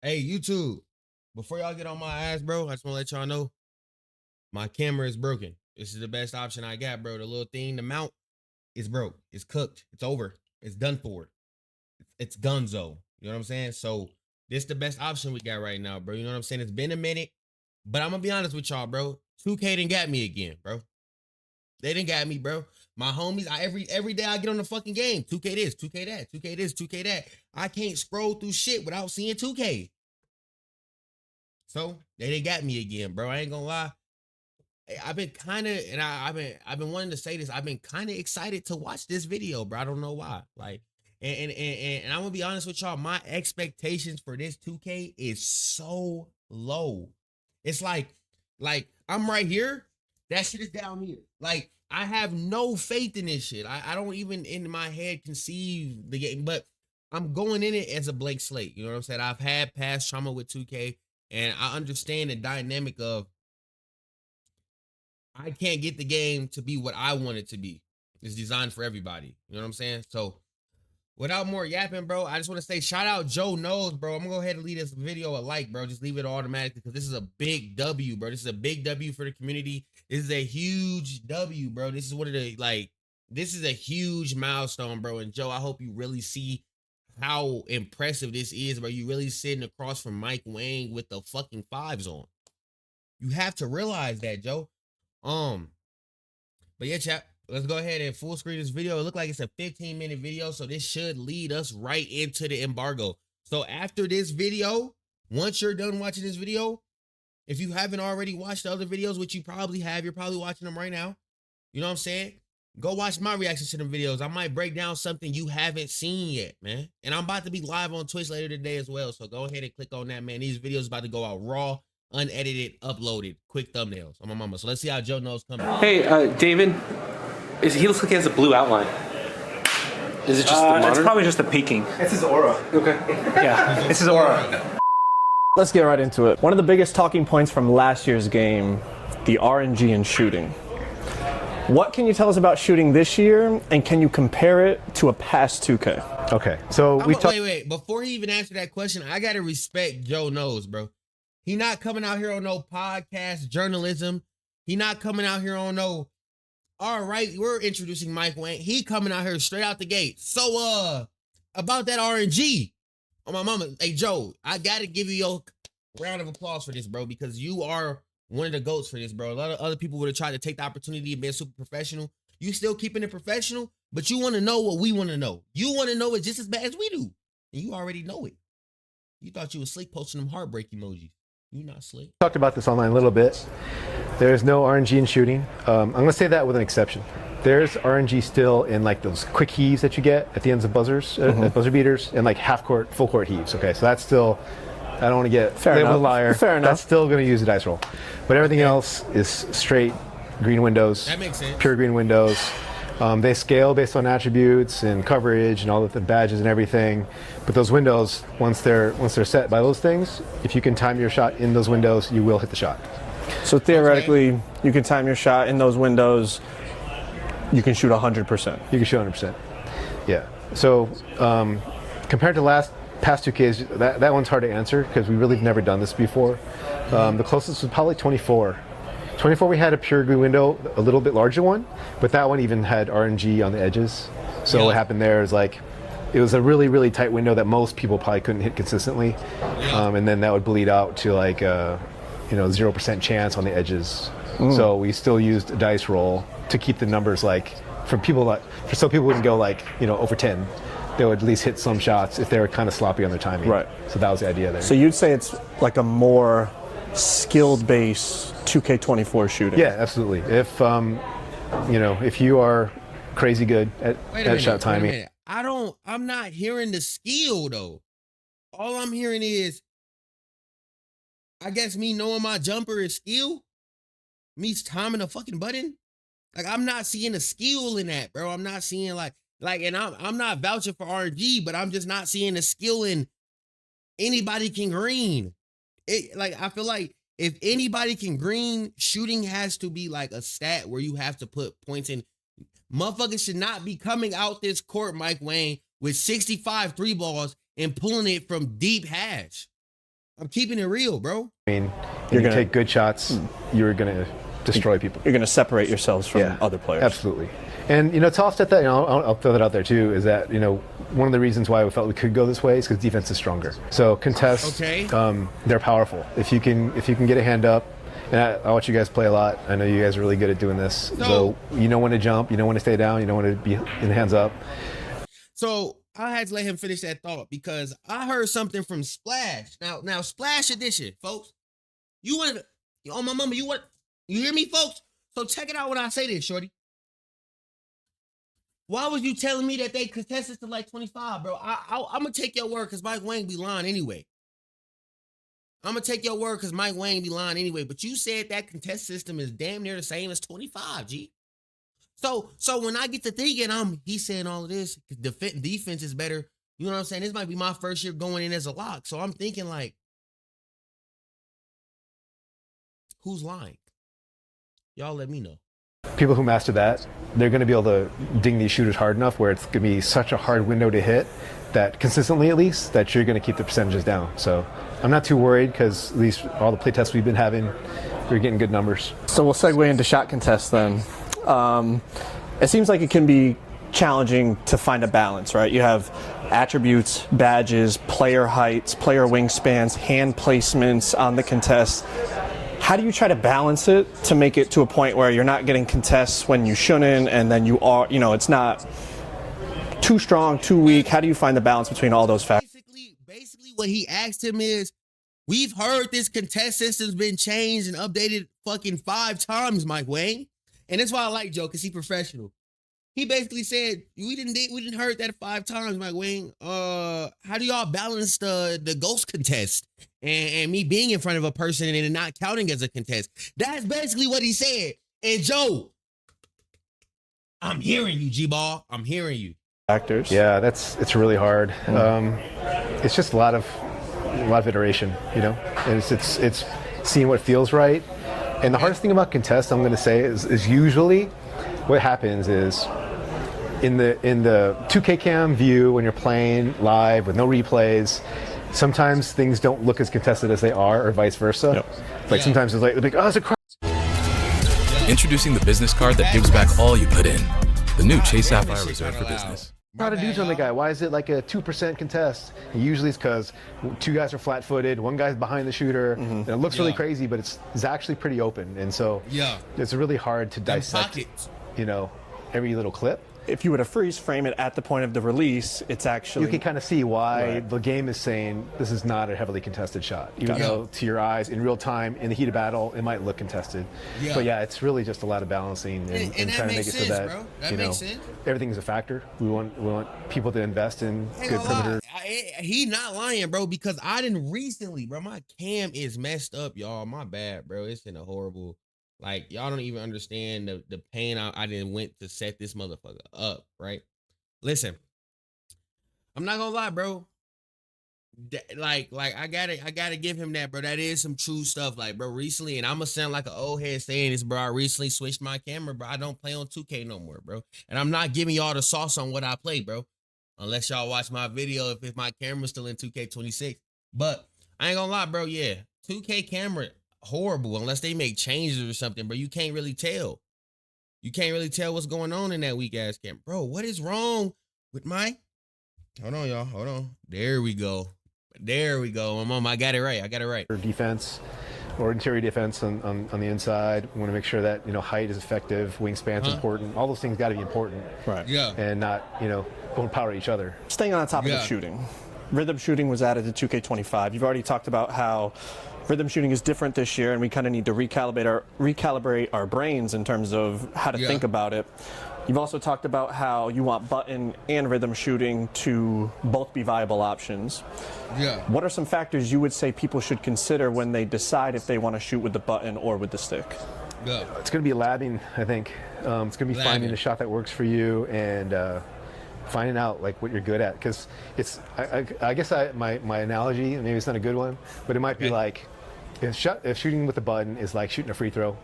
Hey, YouTube, before y'all get on my ass, bro, I just want to let y'all know my camera is broken. This is the best option I got, bro. The little thing, the mount is broke. It's cooked. It's over. It's done for. It's donezo. You know what I'm saying? So this the best option we got right now, bro. You know what I'm saying? It's been a minute, but I'm gonna be honest with y'all, bro. 2K didn't got me again, bro. They didn't got me, bro. My homies, every day I get on the fucking game. 2K this, 2K that, 2K this, 2K that. I can't scroll through shit without seeing 2K. So they didn't got me again, bro. I ain't gonna lie. I've been kind of, and I've been wanting to say this. I've been kind of excited to watch this video, bro. I don't know why. Like, and I'm gonna be honest with y'all. My expectations for this 2K is so low. It's like I'm right here. That shit is down here. Like, I have no faith in this shit. I don't even in my head conceive the game, but I'm going in it as a blank slate. You know what I'm saying? I've had past trauma with 2K, and I understand the dynamic of I can't get the game to be what I want it to be. It's designed for everybody. You know what I'm saying? So without more yapping, bro, I just want to say shout out Joe Knows, bro. I'm gonna go ahead and leave this video a like, bro. Just leave it automatically because this is a big W, bro. This is a big W for the community. This is a huge W, bro. This is one of the this is a huge milestone, bro. And Joe, I hope you really see how impressive this is, bro. You really sitting across from Mike Wang with the fucking fives on. You have to realize that, Joe. But yeah, chat, let's go ahead and full screen this video. It looked like it's a 15-minute video, so this should lead us right into the embargo. So after this video, once you're done watching this video, if you haven't already watched the other videos, which you probably have, you're probably watching them right now. You know what I'm saying? Go watch my reactions to them videos. I might break down something you haven't seen yet, man. And I'm about to be live on Twitch later today as well. So go ahead and click on that, man. These videos about to go out raw, unedited, uploaded, quick thumbnails on my mama. So let's see how Joe Knows coming. Hey, David, he looks like he has a blue outline. Is it just the monitor? It's probably just the peaking. It's his aura. Okay. Yeah, it's his aura. Let's get right into it. One of the biggest talking points from last year's game, the RNG in shooting. What can you tell us about shooting this year, and can you compare it to a past 2K? Okay, so wait. Before he even answer that question, I gotta respect Joe Knows, bro. He not coming out here on no podcast journalism. He not coming out here on no, all right, we're introducing Mike Wang. He coming out here straight out the gate. So, about that RNG on my mama. Hey, Joe, I gotta give you your round of applause for this, bro, because you are one of the GOATs for this, bro. A lot of other people would have tried to take the opportunity and be super professional. You still keeping it professional, but you want to know what we want to know. You want to know it just as bad as we do. And you already know it. You thought you was slick posting them heartbreak emojis. You not slick. Talked about this online a little bit. There's no RNG in shooting. I'm going to say that with an exception. There's RNG still in like those quick heaves that you get at the ends of buzzers, buzzer beaters, and like half court, full court heaves. Okay, so that's still, I don't want to get labeled a liar. Fair enough. That's still going to use a dice roll. But everything else is straight green windows. That makes sense. Pure green windows. They scale based on attributes and coverage and all of the badges and everything. But those windows, once they're set by those things, if you can time your shot in those windows, you will hit the shot. So theoretically, you can time your shot in those windows. You can shoot 100%. You can shoot 100%. Yeah. So compared to past 2Ks, that one's hard to answer because we really have never done this before. The closest was probably 24. 24, we had a pure green window, a little bit larger one, but that one even had RNG on the edges. So what happened there is like, it was a really, really tight window that most people probably couldn't hit consistently. And then that would bleed out to like, 0% chance on the edges. So we still used a dice roll to keep the numbers like, so people wouldn't go like, over 10. They would at least hit some shots if they were kind of sloppy on their timing. Right. So that was the idea there. So you'd say it's like a more skilled base 2K24 shooting. Yeah, absolutely. If you are crazy good at shot timing. I'm not hearing the skill though. All I'm hearing is, I guess me knowing my jumper is skill. Me timing a fucking button. Like, I'm not seeing the skill in that, bro. I'm not seeing and I'm not vouching for RNG, but I'm just not seeing the skill in anybody can green. I feel like if anybody can green, shooting has to be like a stat where you have to put points in. Motherfuckers should not be coming out this court, Mike Wang, with 65 3 balls and pulling it from deep hash. I'm keeping it real, bro. I mean, you take good shots, you're gonna destroy people. You're going to separate yourselves from other players. Absolutely. And to offset that, I'll throw that out there too. Is that one of the reasons why we felt we could go this way is because defense is stronger. So contests, they're powerful. If you can get a hand up. And I watch you guys play a lot. I know you guys are really good at doing this. So you know when to jump, you know when to stay down, you know when to be in hands up. So I had to let him finish that thought because I heard something from Splash. Now Splash Edition, folks. You want to, on my mama, you hear me, folks? So check it out when I say this, shorty. Why was you telling me that they contested to like 25, bro? I'm going to take your word because Mike Wang be lying anyway. I'm going to take your word because Mike Wang be lying anyway. But you said that contest system is damn near the same as 25, G. So when I get to thinking, he's saying all of this, defense is better. You know what I'm saying? This might be my first year going in as a lock. So I'm thinking like, who's lying? Y'all let me know. People who master that, they're going to be able to ding these shooters hard enough where it's going to be such a hard window to hit that consistently, at least, that you're going to keep the percentages down. So I'm not too worried because at least all the play tests we've been having, we're getting good numbers. So we'll segue into shot contests then. It seems like it can be challenging to find a balance, right? You have attributes, badges, player heights, player wingspans, hand placements on the contest. How do you try to balance it to make it to a point where you're not getting contests when you shouldn't, and then you are, it's not too strong, too weak? How do you find the balance between all those factors? Basically what he asked him is, we've heard this contest system's been changed and updated fucking 5 times, Mike Wang. And that's why I like Joe, because he's professional. He basically said, we didn't heard that 5 times, Mike Wang. How do y'all balance the ghost contest and me being in front of a person and it not counting as a contest? That's basically what he said. And Joe, I'm hearing you, G-Ball. I'm hearing you. Factors. Yeah, it's really hard. It's just a lot of iteration, and it's seeing what feels right. And the hardest thing about contests, I'm going to say, is usually what happens is in the 2K cam view when you're playing live with no replays, sometimes things don't look as contested as they are, or vice versa. Yep. Sometimes it's like, oh, it's a crap. Introducing the business card that gives back all you put in. The new Chase Sapphire Reserve for Business. How to do something, guy? Why is it like a 2% contest? And usually it's because 2 guys are flat-footed, 1 guy's behind the shooter, and it looks really crazy, but it's actually pretty open, and so it's really hard to dissect, every little clip. If you were to freeze frame it at the point of the release, it's actually... You can kind of see why the game is saying this is not a heavily contested shot. Even though to your eyes, in real time, in the heat of battle, it might look contested. Yeah. But it's really just a lot of balancing and trying to make it so that, makes sense. Everything is a factor. We want people to invest in good perimeter. He not lying, bro, because I didn't recently, bro. My cam is messed up, y'all. My bad, bro. It's in a horrible... Like, y'all don't even understand the pain I didn't went to set this motherfucker up, right? Listen, I'm not gonna lie, bro. Like I gotta give him that, bro. That is some true stuff. Like, bro, recently, and I'm gonna sound like an old head saying this, bro. I recently switched my camera, bro. I don't play on 2K no more, bro. And I'm not giving y'all the sauce on what I play, bro. Unless y'all watch my video if my camera's still in 2K26. But I ain't gonna lie, bro. Yeah, 2K camera. Horrible unless they make changes or something, bro. You can't really tell. You can't really tell what's going on in that weak ass camera. Bro, what is wrong with my... Hold on, y'all. Hold on. There we go. My mom, I got it right. Defense or interior defense on the inside. We want to make sure that, height is effective, wingspan's important. All those things got to be important. Right. Yeah. And not, overpower each other. Staying on the topic of shooting. Rhythm shooting was added to 2K25. You've already talked about how rhythm shooting is different this year, and we kind of need to recalibrate our brains in terms of how to think about it. You've also talked about how you want button and rhythm shooting to both be viable options. Yeah. What are some factors you would say people should consider when they decide if they want to shoot with the button or with the stick? Yeah. It's going to be labbing, I think. It's going to be finding a shot that works for you and finding out what you're good at, because it's I guess my analogy, maybe it's not a good one, but it might be like if shooting with the button is like shooting a free throw,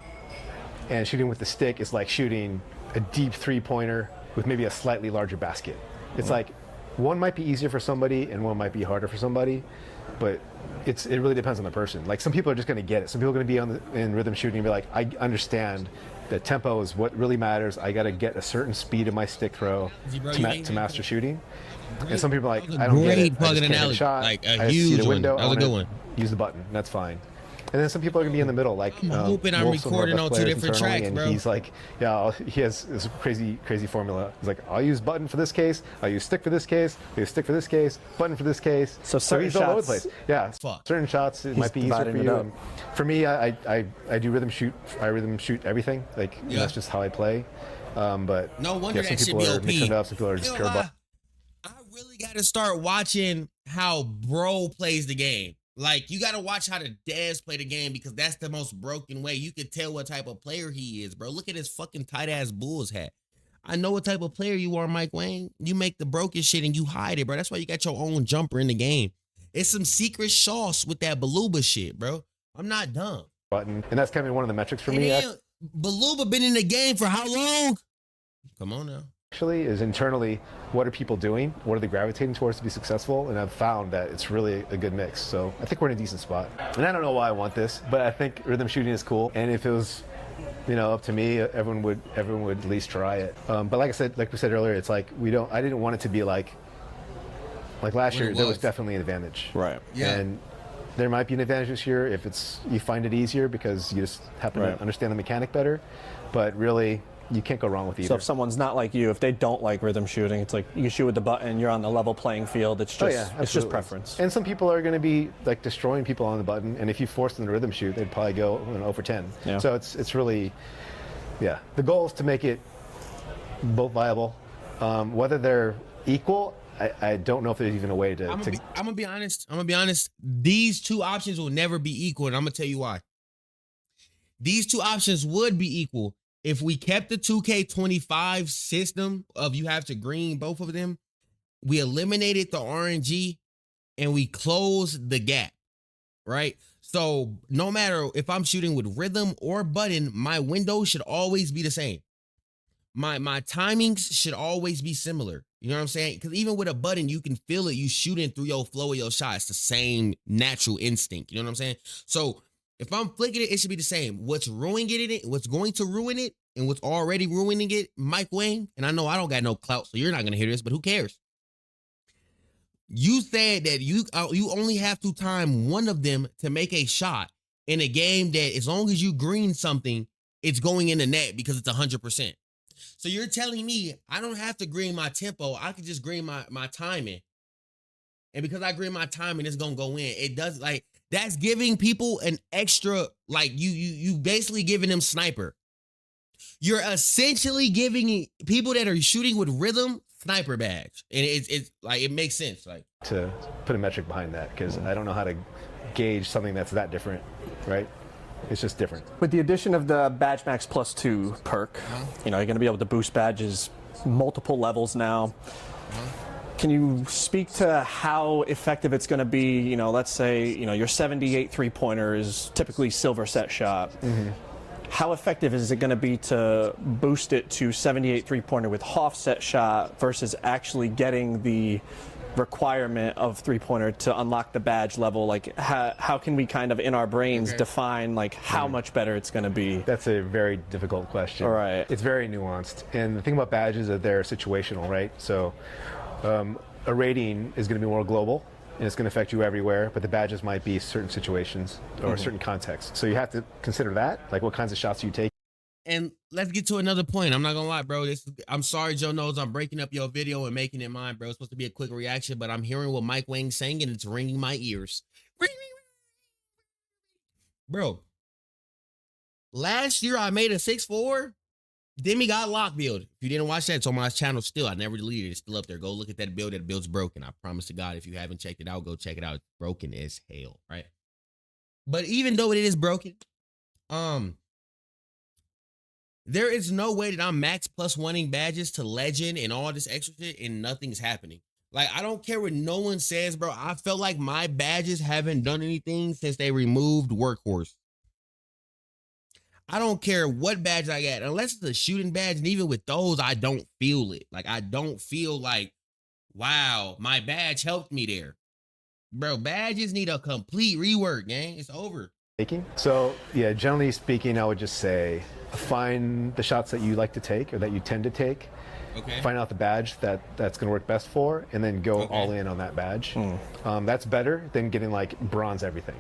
and shooting with the stick is like shooting a deep 3-pointer with maybe a slightly larger basket. It's like one might be easier for somebody and one might be harder for somebody, but it really depends on the person. Like some people are just going to get it. Some people are going to be in rhythm shooting and be like, I understand that tempo is what really matters. I got to get a certain speed in my stick throw to master shooting. And some people are like, I don't get it. I just can't hit a shot. Like I a see huge the window, one. That was a good one. Use the button. That's fine. And then some people are gonna be in the middle, like I'm hoping I'm Wolf's one of our recording best on 2 players different internally, tracks, and bro. he's like, yeah, he has this crazy formula. He's like, I'll use button for this case, I'll use stick for this case, I'll use stick for this case, button for this case. So certain he's all over the shots- place. Yeah, Fuck. certain shots it might be easier for dividing it you. up. And for me, I do rhythm shoot. I rhythm shoot everything. Like Yeah. that's just how I play. But No wonder some that shit people be are OP. mixing it up. Some people are just Ain't gonna curveball. lie, I really got to start watching how bro plays the game. Like, you got to watch how the Dez play the game because that's the most broken way. You can tell what type of player he is, bro. Look at his fucking tight-ass Bulls hat. I know what type of player you are, Mike Wang. You make the broken shit and you hide it, bro. That's why you got your own jumper in the game. It's some secret sauce with that Baluba shit, bro. I'm not dumb. Button, and that's kind of one of the metrics for And me. then, Baluba been in the game for how long? Come on now. Actually, is internally, what are people doing? What are they gravitating towards to be successful? And I've found that it's really a good mix. So I think we're in a decent spot. And I don't know why I want this, but I think rhythm shooting is cool. And if it was, up to me, everyone would at least try it. But like we said earlier, it's like I didn't want it to be like last year. There was definitely an advantage. Right. Yeah. And there might be an advantage this year if you find it easier because you just happen Right. to understand the mechanic better. But really, you can't go wrong with either. So if someone's not like you, if they don't like rhythm shooting, it's like you can shoot with the button, you're on the level playing field. It's just it's just absolutely. preference. And some people are going to be like destroying people on the button, and if you force them to rhythm shoot, they'd probably go 0 for 10. Yeah. So it's really, yeah. The goal is to make it both viable. Whether they're equal, I don't know if there's even a way to. I'm gonna be honest. These two options will never be equal, and I'm gonna tell you why. These two options would be equal if we kept the 2K25 system of you have to green both of them. We eliminated the RNG and we closed the gap, right? So no matter if I'm shooting with rhythm or button, my window should always be the same. My timings should always be similar. You know what I'm saying? Because even with a button, you can feel it. You shooting through your flow of your shot. It's the same natural instinct. You know what I'm saying? So if I'm flicking it, it should be the same. What's ruining it, what's going to ruin it, and what's already ruining it, Mike Wang, and I know I don't got no clout, so you're not going to hear this, but who cares? You said that you only have to time one of them to make a shot in a game that as long as you green something, it's going in the net because it's 100%. So you're telling me I don't have to green my tempo. I can just green my timing. And because I green my timing, it's going to go in. It does like that's giving people an extra, like you basically giving them sniper. You're essentially giving people that are shooting with rhythm sniper badge. And it's like, it makes sense. Like to put a metric behind that because I don't know how to gauge something that's that different, right? It's just different. With the addition of the Badge Max +2 perk, you're going to be able to boost badges multiple levels now. Can you speak to how effective it's going to be? Let's say, your 78 three-pointer is typically silver set shot. Mm-hmm. How effective is it going to be to boost it to 78 three-pointer with half set shot versus actually getting the requirement of three-pointer to unlock the badge level? Like, how can we kind of in our brains define like how much better it's going to be? That's a very difficult question. All right. It's very nuanced. And the thing about badges is that they're situational, right? So a rating is going to be more global and it's going to affect you everywhere, but the badges might be certain situations or certain contexts. So you have to consider that, like what kinds of shots you take. And let's get to another point. I'm not gonna lie, bro. I'm sorry, Joe Knows. I'm breaking up your video and making it mine, bro. It's supposed to be a quick reaction, but I'm hearing what Mike Wang's saying and it's ringing my ears. Bro, last year I made a 6'4". Demi got lock build. If you didn't watch that, it's on my channel still. I never deleted it. It's still up there. Go look at that build. That build's broken. I promise to God, if you haven't checked it out, go check it out. It's broken as hell, right? But even though it is broken, there is no way that I'm max +1ing badges to legend and all this extra shit and nothing's happening. Like, I don't care what no one says, bro. I felt like my badges haven't done anything since they removed workhorse. I don't care what badge I got, unless it's a shooting badge, and even with those, I don't feel it. Like, I don't feel like, wow, my badge helped me there. Bro, badges need a complete rework, gang. It's over. So, yeah, generally speaking, I would just say find the shots that you like to take or that you tend to take. Okay. Find out the badge that's going to work best for, and then go all in on that badge. That's better than getting like bronze everything.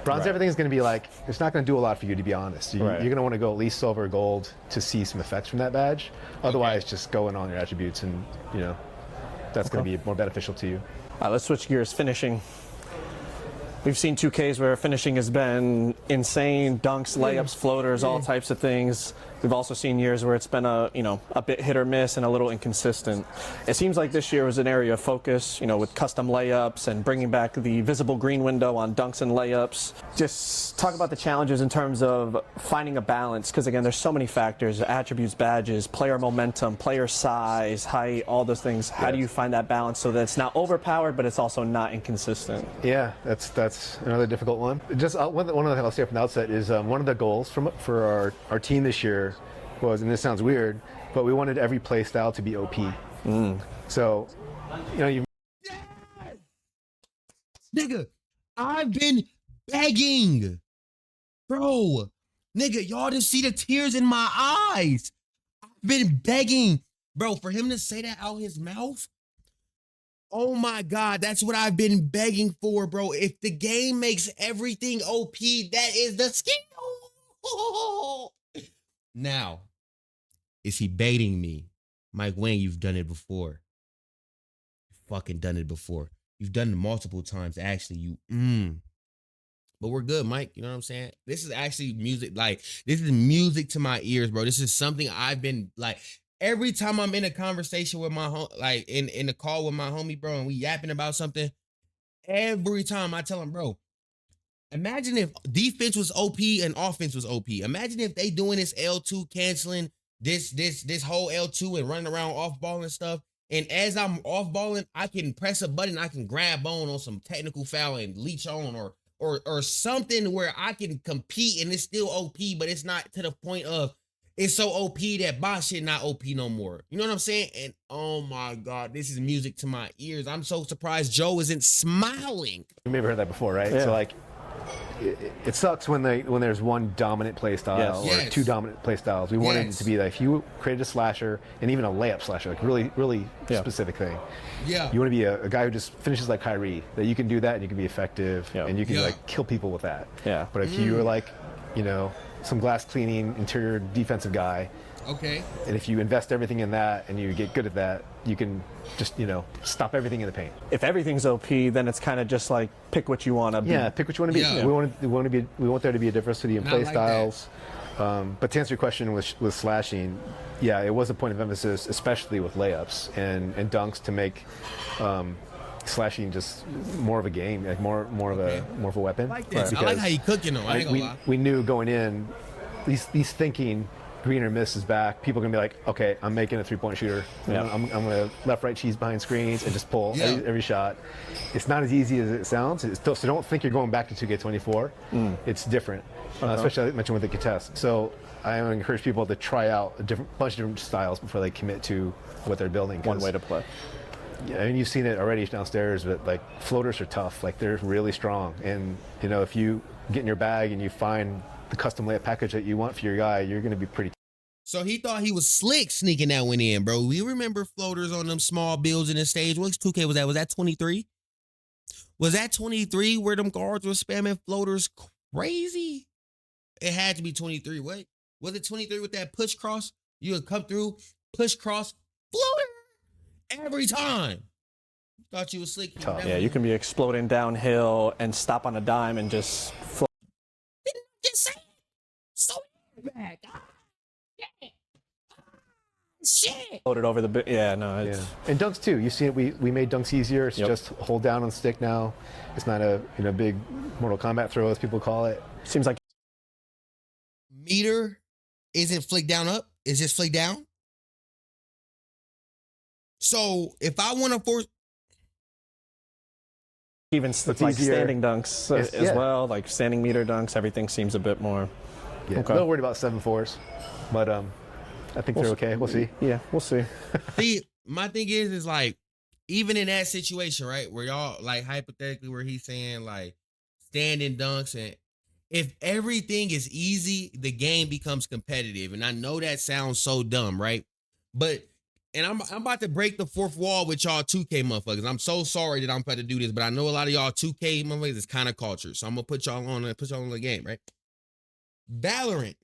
Bronze everything is going to be like, it's not going to do a lot for you, to be honest. You're going to want to go at least silver or gold to see some effects from that badge. Otherwise, just go in on your attributes, and that's going to be more beneficial to you. All right, let's switch gears. Finishing. We've seen 2Ks where finishing has been insane, dunks, layups, floaters, all types of things. We've also seen years where it's been a bit hit or miss and a little inconsistent. It seems like this year was an area of focus, with custom layups and bringing back the visible green window on dunks and layups. Just talk about the challenges in terms of finding a balance, because again, there's so many factors: attributes, badges, player momentum, player size, height, all those things. How do you find that balance so that it's not overpowered, but it's also not inconsistent? Yeah, that's another difficult one. Just one of the things I'll say from the outset is one of the goals for our team this year was, and this sounds weird, but we wanted every play style to be OP. So, Nigga, I've been begging. Bro, nigga, y'all just see the tears in my eyes. I've been begging. Bro, for him to say that out his mouth, oh my God, that's what I've been begging for, bro. If the game makes everything OP, that is the skill. Now, is he baiting me? Mike Wang, you've done it before. You've fucking done it before. You've done it multiple times, actually. But we're good, Mike. You know what I'm saying? This is actually music. Like, this is music to my ears, bro. This is something I've been, like, every time I'm in a conversation with my in the call with my homie, bro, and we yapping about something, every time I tell him, bro, imagine if defense was OP and offense was OP. Imagine if they doing this L2 canceling this whole L2 and running around off ball and stuff. And as I'm off balling, I can press a button, I can grab bone on some technical foul and leech on or something where I can compete and it's still OP, but it's not to the point of it's so OP that boss shit not OP no more. You know what I'm saying? And oh my God, this is music to my ears. I'm so surprised Joe isn't smiling. You may have heard that before, right? Yeah. So like, it sucks when there's one dominant play style or two dominant play styles. We wanted it to be like, if you created a slasher and even a layup slasher, like really specific thing. Yeah. You want to be a guy who just finishes like Kyrie, that you can do that and you can be effective and you can like kill people with that. Yeah. But if you are like, some glass cleaning interior defensive guy, okay, and if you invest everything in that and you get good at that, you can just stop everything in the paint. If everything's OP, then it's kind of just like pick what you want to be. Yeah, pick what you want to be. Yeah. We want there to be a diversity in play like styles. But to answer your question with slashing, yeah, it was a point of emphasis, especially with layups and dunks, to make slashing just more of a game, like more of a weapon. I like this. I like how you cooking though. I ain't gonna lie. We knew going in, these thinking green or miss is back. People are gonna be like, okay, I'm making a 3-point shooter. I'm gonna left, right, cheese behind screens and just pull every shot. It's not as easy as it sounds. So don't think you're going back to 2K24. It's different, especially I mentioned with the contest. So I encourage people to try out a bunch of different styles before they commit to what they're building. One way to play. Yeah, I mean, you've seen it already downstairs, but like floaters are tough. Like they're really strong, and if you get in your bag and you find the custom layup package that you want for your guy, you're going to be pretty. So he thought he was slick sneaking that one in, bro. We remember floaters on them small builds in the stage. What 2K was that? Was that 23? Was that 23 where them guards were spamming floaters crazy? It had to be 23. What? Was it 23 with that push cross? You would come through, push cross, floater every time. Thought you was slick. Yeah, you can be exploding downhill and stop on a dime and just float. Didn't I just say it? So back. Yeah. Shit. Floated over the bit. Yeah, no. It's, And dunks too. You see it. We made dunks easier. It's just hold down on stick now. It's not a big Mortal Kombat throw as people call it. Seems like meter isn't flick down up. It's just flick down. So if I want to force, even like easier. standing dunks as well, like standing meter dunks, everything seems a bit more. Yeah, Okay. a little worried about 7-4s, but I think they're okay. We'll see. Yeah, we'll see. see, my thing is like even in that situation, right, where y'all like hypothetically where he's saying like standing dunks, and if everything is easy, the game becomes competitive. And I know that sounds so dumb, right? But and I'm about to break the fourth wall with y'all 2K motherfuckers. I'm so sorry that I'm about to do this, but I know a lot of y'all 2K motherfuckers is kind of culture. So I'm gonna put y'all on the game, right? Valorant.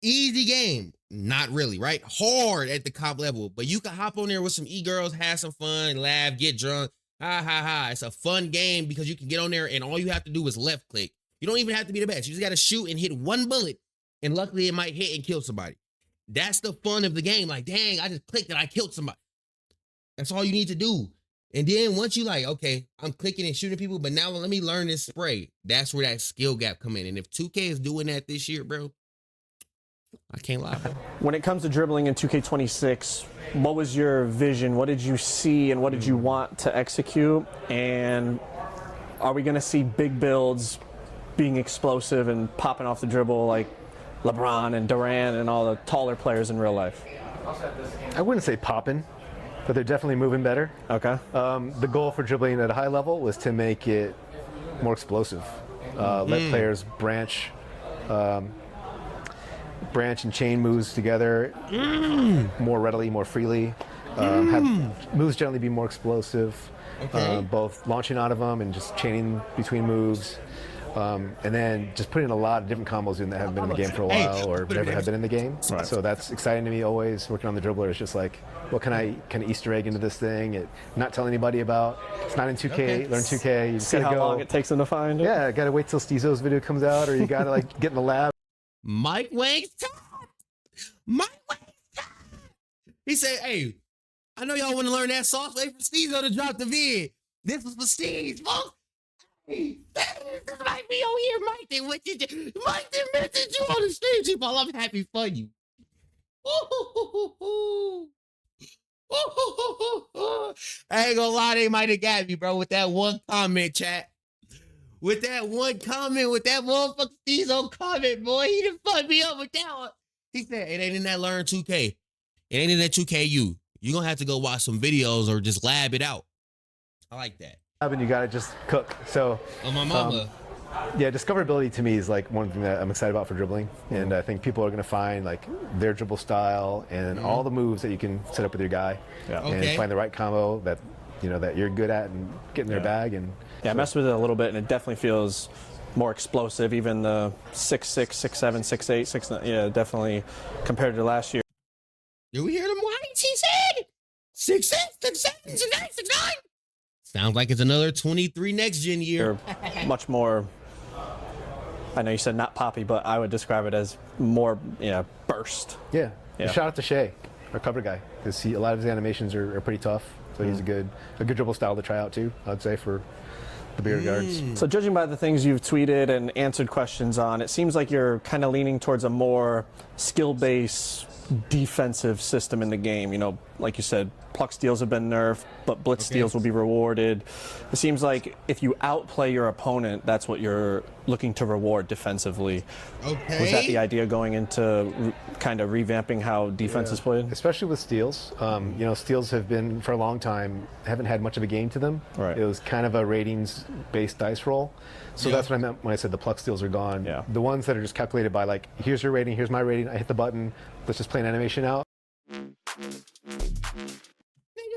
Easy game. Not really, right? Hard at the cop level, but you can hop on there with some e-girls, have some fun, laugh, get drunk. Ha ha ha. It's a fun game because you can get on there and all you have to do is left click. You don't even have to be the best. You just got to shoot and hit one bullet, and luckily it might hit and kill somebody. That's the fun of the game. Like, dang, I just clicked and I killed somebody. That's all you need to do. And then once you like, okay, I'm clicking and shooting people, but now let me learn this spray. That's where that skill gap come in. And if 2K is doing that this year, bro, I can't lie. When it comes to dribbling in 2K26, what was your vision? What did you see and what did you want to execute? And are we going to see big builds being explosive and popping off the dribble like LeBron and Durant and all the taller players in real life? I wouldn't say popping, but they're definitely moving better. Okay. The goal for dribbling at a high level was to make it more explosive. Let players branch and chain moves together more readily, more freely. Have moves generally be more explosive, both launching out of them and just chaining between moves. And then just putting a lot of different combos in that haven't been in the game for a while or never have been in the game. Right. So that's exciting to me always, working on the dribbler. It's just like, what can I kind of Easter egg into this thing? Not tell anybody about. It's not in 2K. Learn 2K. You just See gotta how go. long it takes them to find it? Yeah, gotta wait till Steezo's video comes out, or you gotta like get in the lab. Mike Wang's top. Mike Wang's top. He said, hey, I know y'all want to learn that sauce. Wait for Steezo to drop the vid. This was for Steez, folks. Hey, this might be on here, Mike. Then what you do? Mike didn't message you on the stream, Paul. I'm happy for you. I ain't gonna lie, they might have got me, bro, with that one comment, chat. With that one comment, with that motherfucker Steezo comment, boy, he done fucked me up with that one. He said, it ain't in that Learn 2K. It ain't in that 2KU. You're gonna have to go watch some videos or just lab it out. I like that. And you gotta just cook. So On my mama. yeah, discoverability to me is like one thing that I'm excited about for dribbling, and I think people are gonna find like their dribble style and all the moves that you can set up with your guy, and find the right combo that that you're good at and get in their bag. And I messed with it a little bit, and it definitely feels more explosive. Even the 6'6", 6'7", 6'8", 6'9", yeah, definitely compared to last year. Did we hear them whites? He said 6'6", 6'7", 6'9", 6'9". Sounds like it's another 23 next gen year. They're much more. I know you said not poppy, but I would describe it as more, burst. Yeah. Shout out to Shay, our cover guy, because a lot of his animations are pretty tough. So he's a good dribble style to try out too, I'd say, for the beard guards. So judging by the things you've tweeted and answered questions on, it seems like you're kind of leaning towards a more skill-based defensive system in the game. Like you said, pluck steals have been nerfed, but blitz steals will be rewarded. It seems like if you outplay your opponent, that's what you're looking to reward defensively. Okay. Was that the idea going into kind of revamping how defense is played? Especially with steals. Steals have been, for a long time, haven't had much of a game to them. Right. It was kind of a ratings-based dice roll. So that's what I meant when I said the pluck steals are gone. Yeah. The ones that are just calculated by like, here's your rating, here's my rating, I hit the button, let's just play an animation out. Nigga,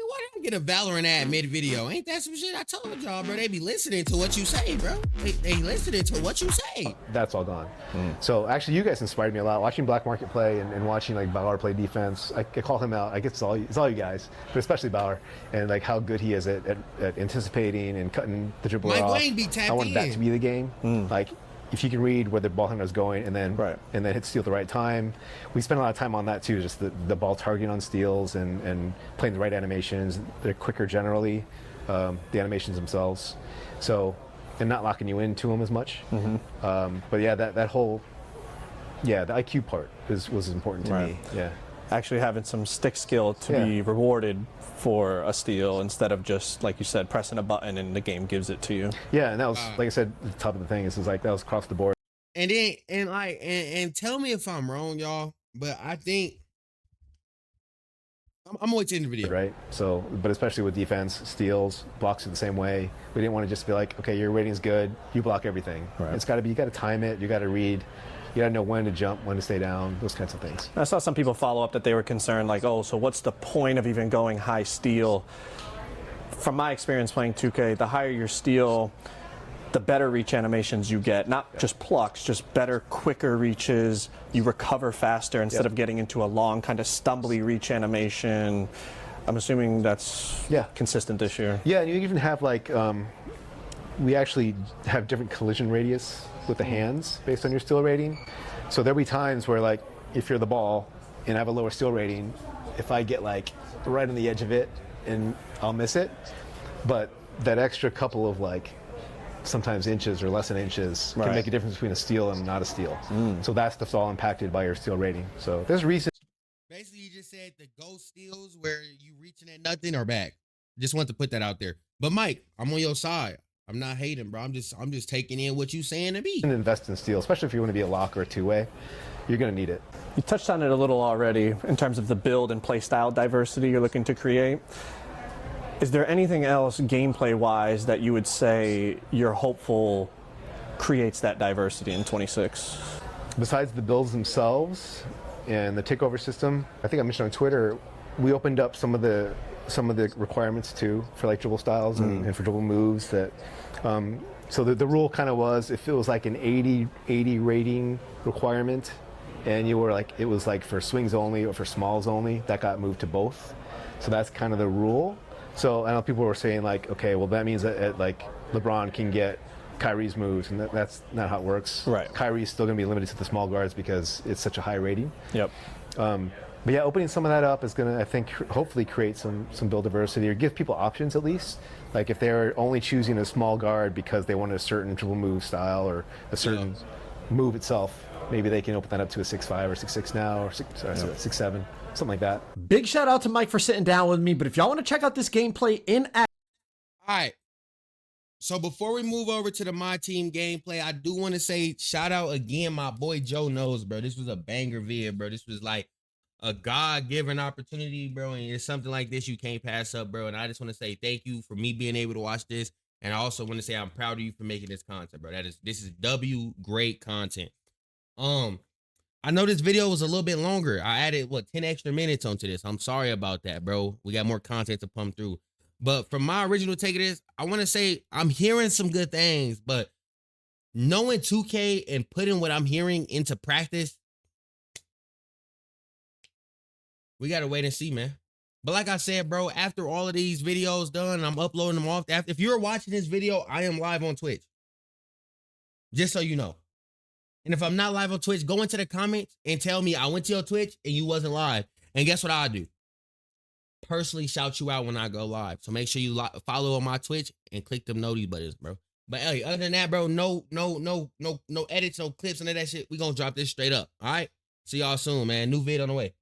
why did I get a Valorant ad mid-video? Ain't that some shit I told y'all, bro? They be listening to what you say, bro. They listening to what you say. That's all gone. So actually, you guys inspired me a lot. Watching Black Market play and watching like Bauer play defense, I call him out. I guess it's all you guys, but especially Bauer, and like how good he is at anticipating and cutting the dribbler Mike off. Wang be tapped I want that in. to be the game. Like if you can read where the ball handler is going and then hit steal at the right time. We spend a lot of time on that too, just the ball targeting on steals and playing the right animations. They're quicker generally, the animations themselves. So, and not locking you into them as much. But yeah, that whole, the IQ part was important to me. Yeah. Actually having some stick skill to be rewarded for a steal instead of just, like you said, pressing a button and the game gives it to you. Yeah, and that was, like I said, the top of the thing is like that was across the board. And then, and tell me if I'm wrong, y'all, but I think, I'm waiting in the video. right? So, but especially with defense, steals, blocks are the same way. We didn't want to just be like, okay, your rating's good, you block everything. Right. It's got to be, you got to time it, you got to read, you got to know when to jump, when to stay down, those kinds of things. I saw some people follow up that they were concerned, like, oh, so what's the point of even going high steal? From my experience playing 2K, the higher your steal, the better reach animations you get. Not just plucks, just better, quicker reaches. You recover faster instead of getting into a long, kind of stumbly reach animation. I'm assuming that's consistent this year. Yeah, and you even have like, we actually have different collision radius with the hands based on your steal rating. So there'll be times where, like, if you're the ball and I have a lower steal rating, if I get like right on the edge of it and I'll miss it, but that extra couple of like sometimes inches or less than inches can make a difference between a steal and not a steal. So that stuff's all impacted by your steal rating. So there's reason. Basically, you just said the ghost steals where you reaching at nothing are back. Just want to put that out there. But Mike, I'm on your side. I'm not hating, bro. I'm just taking in what you saying to me. Invest in steal, especially if you want to be a lock or a two-way. You're going to need it. You touched on it a little already in terms of the build and play style diversity you're looking to create. Is there anything else gameplay-wise that you would say you're hopeful creates that diversity in 26? Besides the builds themselves and the takeover system, I think I mentioned on Twitter, we opened up some of the requirements too for like dribble styles and for dribble moves. That so the rule kind of was, if it was like an 80 rating requirement, and you were like, it was like for swings only or for smalls only, that got moved to both. So that's kind of the rule. So I know people were saying like, okay, well that means that like LeBron can get Kyrie's moves, and that's not how it works. Right. Kyrie's still going to be limited to the small guards because it's such a high rating. Yep. But yeah, opening some of that up is going to, I think, hopefully create some build diversity, or give people options at least. Like if they're only choosing a small guard because they want a certain dribble move style or a certain move itself, maybe they can open that up to a 6'5" or 6'6" now, or 6'7", something like that. Big shout out to Mike for sitting down with me. But if y'all want to check out this gameplay in action. All right. So before we move over to the My Team gameplay, I do want to say shout out again, my boy Joe Knows, bro. This was a banger vid, bro. This was like a God-given opportunity, bro. And it's something like this you can't pass up, bro. And I just want to say thank you for me being able to watch this. And I also want to say I'm proud of you for making this content, bro. This is great content. I know this video was a little bit longer. I added 10 extra minutes onto this. I'm sorry about that, bro. We got more content to pump through. But from my original take of this, I want to say I'm hearing some good things, but knowing 2K and putting what I'm hearing into practice, we got to wait and see, man. But like I said, bro, after all of these videos done, I'm uploading them off. If you're watching this video, I am live on Twitch. Just so you know. And if I'm not live on Twitch, go into the comments and tell me I went to your Twitch and you wasn't live. And guess what I'll do? Personally shout you out when I go live. So make sure you follow on my Twitch and click them notice buttons, bro. But hey, other than that, bro, no edits, no clips, none of that shit. We gonna drop this straight up. All right. See y'all soon, man. New vid on the way.